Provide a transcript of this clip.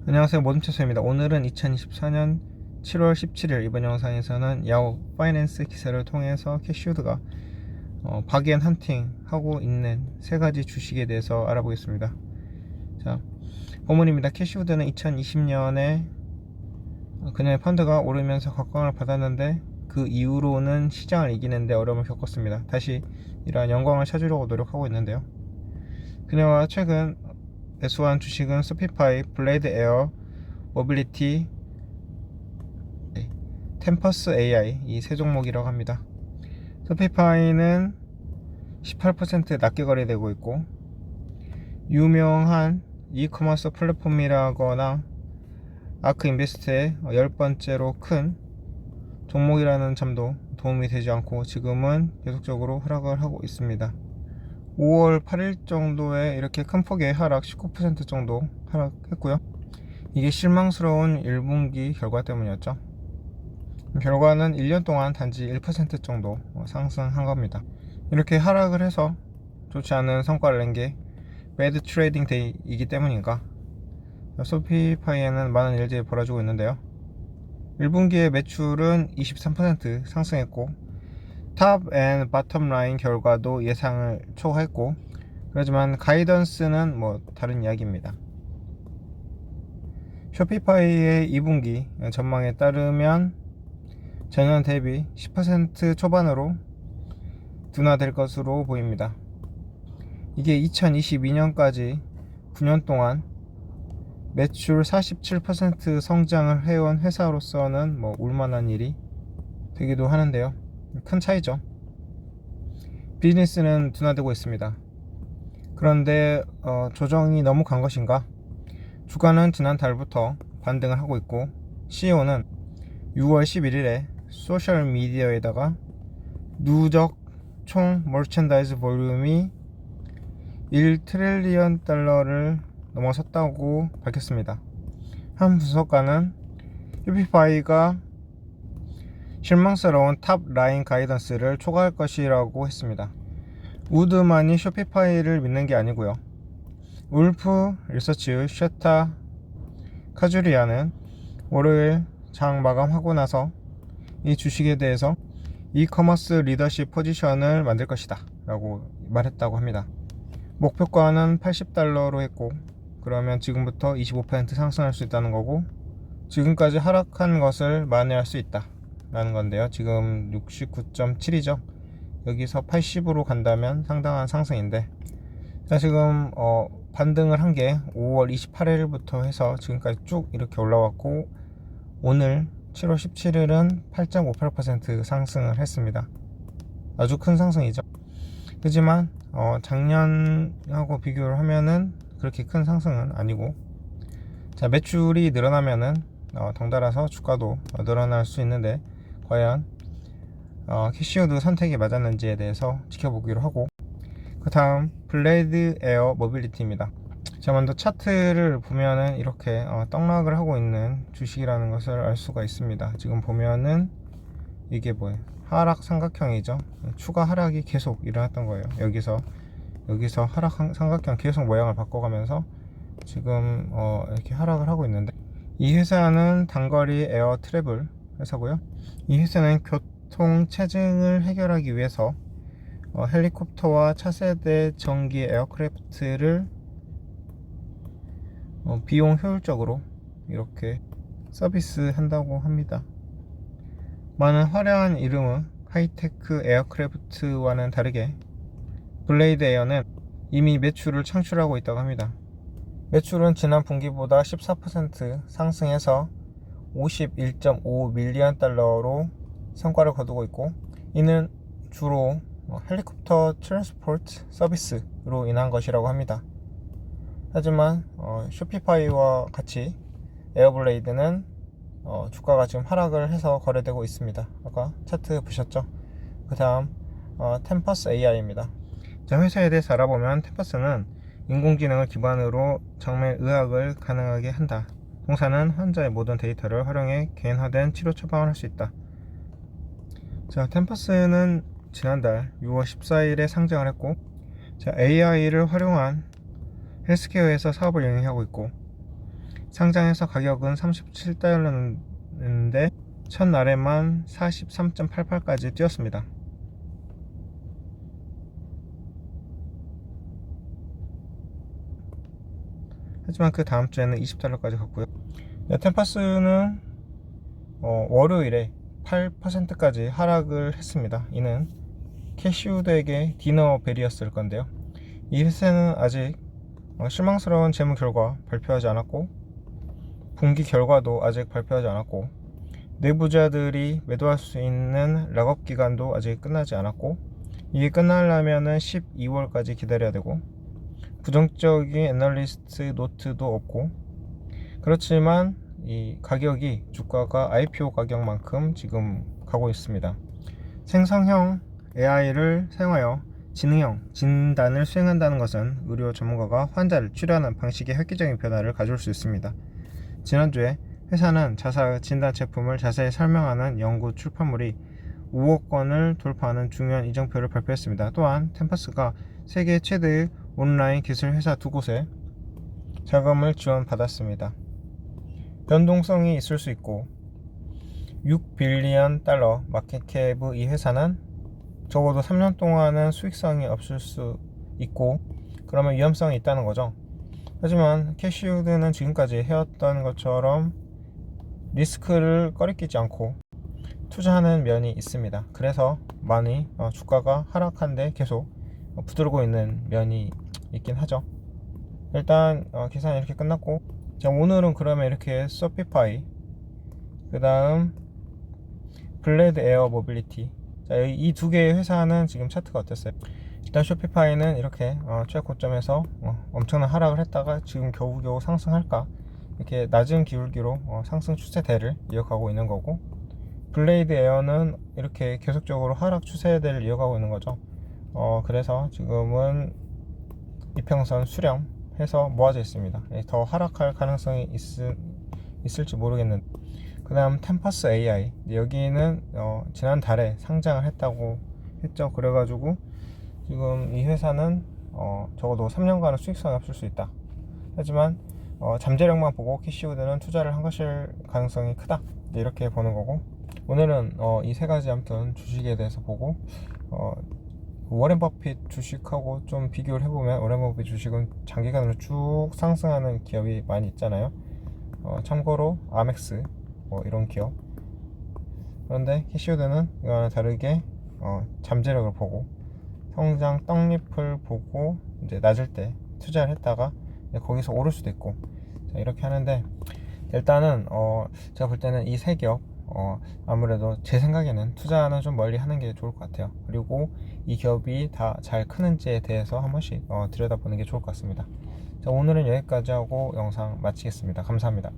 안녕하세요, 모둠채소입니다. 오늘은 2024년 7월 17일 이번 영상에서는 야후 파이낸스 기사를 통해서 캐시우드가 바기앤 헌팅 하고 있는 세 가지 주식에 대해서 알아보겠습니다. 자, 본문입니다. 캐시우드는 2020년에 그녀의 펀드가 오르면서 각광을 받았는데 그 이후로는 시장을 이기는데 어려움을 겪었습니다. 다시 이러한 영광을 찾으려고 노력하고 있는데요. 그녀가 최근 매수한 주식은 스피파이, 블레이드 에어, 모빌리티, 템퍼스 AI 이 세 종목이라고 합니다. 스피파이는 18% 낮게 거래되고 있고, 유명한 이커머스 플랫폼이라거나 아크 인베스트의 10번째로 큰 종목이라는 점도 도움이 되지 않고 지금은 계속적으로 하락을 하고 있습니다. 5월 8일 정도에 이렇게 큰 폭의 하락 19% 정도 하락했고요. 이게 실망스러운 1분기 결과 때문이었죠. 결과는 1년 동안 단지 1% 정도 상승한 겁니다. 이렇게 하락을 해서 좋지 않은 성과를 낸 게 배드 트레이딩 데이이기 때문인가, 소피파이에는 많은 일들이 벌어지고 있는데요. 1분기의 매출은 23% 상승했고, 탑 앤 바텀 라인 결과도 예상을 초과했고, 그렇지만 가이던스는 다른 이야기입니다. 쇼피파이의 2분기 전망에 따르면 전년 대비 10% 초반으로 둔화될 것으로 보입니다. 이게 2022년까지 9년 동안 매출 47% 성장을 해온 회사로서는 울만한 일이 되기도 하는데요. 큰 차이죠. 비즈니스는 둔화되고 있습니다. 그런데 조정이 너무 간 것인가? 주가는 지난달부터 반등을 하고 있고, CEO는 6월 11일에 소셜미디어에다가 누적 총 머천다이즈 볼륨이 1트릴리언 달러를 넘어섰다고 밝혔습니다. 한 분석가는 쇼피파이가 실망스러운 탑 라인 가이던스를 초과할 것이라고 했습니다. 우드만이 쇼피파이를 믿는 게 아니고요. 울프 리서치 쉐타 카주리아는 월요일 장 마감하고 나서 이 주식에 대해서 이커머스 리더십 포지션을 만들 것이다 라고 말했다고 합니다. 목표가는 $80로 했고, 그러면 지금부터 25% 상승할 수 있다는 거고, 지금까지 하락한 것을 만회할 수 있다 라는 건데요. 지금 69.7이죠 여기서 80으로 간다면 상당한 상승인데, 자, 지금 반등을 한 게 5월 28일부터 해서 지금까지 쭉 이렇게 올라왔고, 오늘 7월 17일은 8.58% 상승을 했습니다. 아주 큰 상승이죠. 하지만 작년하고 비교를 하면은 그렇게 큰 상승은 아니고, 자, 매출이 늘어나면은 덩달아서 주가도 늘어날 수 있는데, 과연 캐시우드 선택이 맞았는지에 대해서 지켜보기로 하고, 그 다음 블레이드 에어 모빌리티입니다. 자, 먼저 차트를 보면은 이렇게 떡락을 하고 있는 주식이라는 것을 알 수가 있습니다. 지금 보면은 이게 하락 삼각형이죠. 추가 하락이 계속 일어났던 거예요. 여기서 하락 삼각형 계속 모양을 바꿔가면서 지금 이렇게 하락을 하고 있는데, 이 회사는 단거리 에어 트래블 회사고요. 이 회사는 교통 체증을 해결하기 위해서 헬리콥터와 차세대 전기 에어크래프트를 비용 효율적으로 이렇게 서비스 한다고 합니다. 많은 화려한 이름의 하이테크 에어크래프트와는 다르게 블레이드 에어는 이미 매출을 창출하고 있다고 합니다. 매출은 지난 분기보다 14% 상승해서 51.5 밀리언 달러로 성과를 거두고 있고, 이는 주로 헬리콥터 트랜스포트 서비스로 인한 것이라고 합니다. 하지만 쇼피파이와 같이 에어블레이드는 주가가 지금 하락을 해서 거래되고 있습니다. 아까 차트 보셨죠? 그 다음 템퍼스 AI입니다. 자, 회사에 대해서 알아보면, 템퍼스는 인공지능을 기반으로 정맥의학을 가능하게 한다. 동사는 환자의 모든 데이터를 활용해 개인화된 치료 처방을 할 수 있다. 자, 템퍼스는 지난달 6월 14일에 상장을 했고, 자, AI를 활용한 헬스케어에서 사업을 영위하고 있고, 상장해서 가격은 $37였는데 첫날에만 43.88까지 뛰었습니다. 하지만 그 다음 주에는 $20까지 갔고요. 템파스는 월요일에 8%까지 하락을 했습니다. 이는 캐시우드에게 디너벨이었을 건데요. 이 회사는 아직 실망스러운 재무 결과 발표하지 않았고, 분기 결과도 아직 발표하지 않았고, 내부자들이 매도할 수 있는 락업 기간도 아직 끝나지 않았고, 이게 끝나려면 12월까지 기다려야 되고, 부정적인 애널리스트 노트도 없고, 그렇지만 이 가격이 주가가 IPO 가격만큼 지금 가고 있습니다. 생성형 AI를 사용하여 지능형 진단을 수행한다는 것은 의료 전문가가 환자를 치료하는 방식에 획기적인 변화를 가져올 수 있습니다. 지난주에 회사는 자사 진단 제품을 자세히 설명하는 연구 출판물이 5억 권을 돌파하는 중요한 이정표를 발표했습니다. 또한 템파스가 세계 최대의 온라인 기술 회사 2곳에 자금을 지원받았습니다. 변동성이 있을 수 있고 $6빌리언 마켓캡의 이 회사는 적어도 3년 동안은 수익성이 없을 수 있고, 그러면 위험성이 있다는 거죠. 하지만 캐시우드는 지금까지 해왔던 것처럼 리스크를 꺼리끼지 않고 투자하는 면이 있습니다. 그래서 많이 주가가 하락한데 계속 부들고 있는 면이 있긴 하죠. 일단 계산이 이렇게 끝났고, 자, 오늘은 그러면 이렇게 쇼피파이, 그 다음 블레드 에어 모빌리티, 자, 이 두 개의 회사는 지금 차트가 어땠어요? 일단 쇼피파이는 이렇게 최고점에서 엄청난 하락을 했다가 지금 겨우겨우 상승할까, 이렇게 낮은 기울기로 상승 추세대를 이어가고 있는 거고, 블레이드 에어는 이렇게 계속적으로 하락 추세대를 이어가고 있는 거죠. 그래서 지금은 이평선 수렴해서 모아져 있습니다. 더 하락할 가능성이 있을지 모르겠는데, 그 다음 템파스 AI, 여기는 지난달에 상장을 했다고 했죠. 그래가지고 지금 이 회사는 적어도 3년간은 수익성이 없을 수 있다. 하지만 잠재력만 보고 캐시우드는 투자를 한 것일 가능성이 크다, 이렇게 보는 거고, 오늘은 이 세 가지 아무튼 주식에 대해서 보고, 워렌 버핏 주식하고 좀 비교를 해보면 워렌 버핏 주식은 장기간으로 쭉 상승하는 기업이 많이 있잖아요. 참고로 아멕스 이런 기업. 그런데 캐시우드는 이거와는 다르게 잠재력을 보고 성장 떡잎을 보고 이제 낮을 때 투자를 했다가 거기서 오를 수도 있고, 자, 이렇게 하는데, 일단은 제가 볼 때는 이 세 기업 아무래도 제 생각에는 투자는 좀 멀리 하는 게 좋을 것 같아요. 그리고 이 기업이 다 잘 크는지에 대해서 한 번씩 들여다보는 게 좋을 것 같습니다. 자, 오늘은 여기까지 하고 영상 마치겠습니다. 감사합니다.